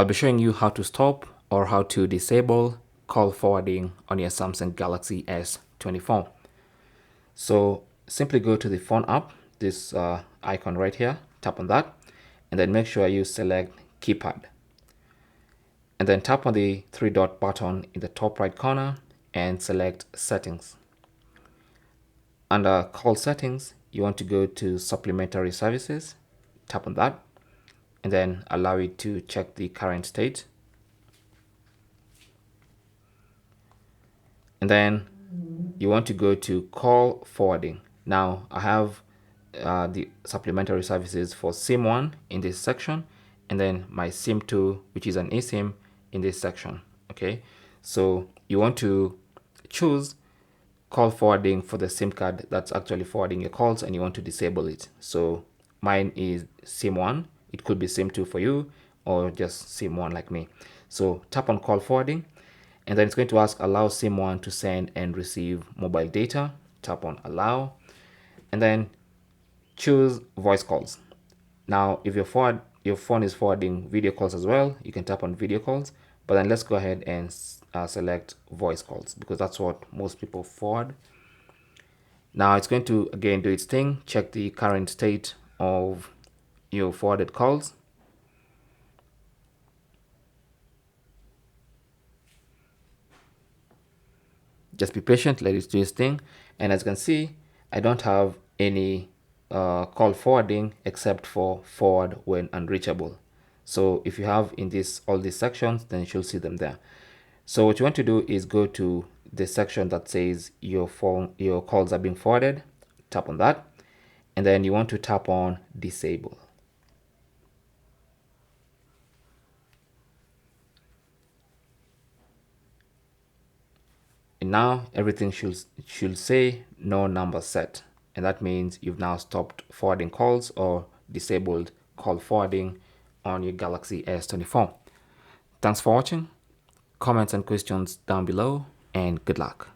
I'll be showing you how to stop or how to disable call forwarding on your Samsung Galaxy S24. So simply go to the phone app, this icon right here, tap on that, and then make sure you select Keypad. And then tap on the three dot button in the top right corner and select Settings. Under Call Settings, you want to go to Supplementary Services, tap on that, and then allow it to check the current state. And then you want to go to Call Forwarding. Now I have the supplementary services for SIM1 in this section, and then my SIM2, which is an eSIM, in this section. Okay, so you want to choose call forwarding for the SIM card that's actually forwarding your calls, and you want to disable it. So mine is SIM1. It could be SIM2 for you, or just SIM1 like me. So tap on call forwarding, and then it's going to ask allow SIM1 to send and receive mobile data. Tap on allow, and then choose voice calls. Now if your phone is forwarding video calls as well, you can tap on video calls, but then let's go ahead and select voice calls because that's what most people forward. Now it's going to again do its thing, check the current state of your forwarded calls. Just be patient, let it do its thing. And as you can see, I don't have any call forwarding except for forward when unreachable. So if you have in all these sections, then you should see them there. So what you want to do is go to the section that says your calls are being forwarded. Tap on that, and then you want to tap on disable. And now everything should say no number set, and that means you've now stopped forwarding calls or disabled call forwarding on your Galaxy S24. Thanks for watching. Comments and questions down below, and good luck.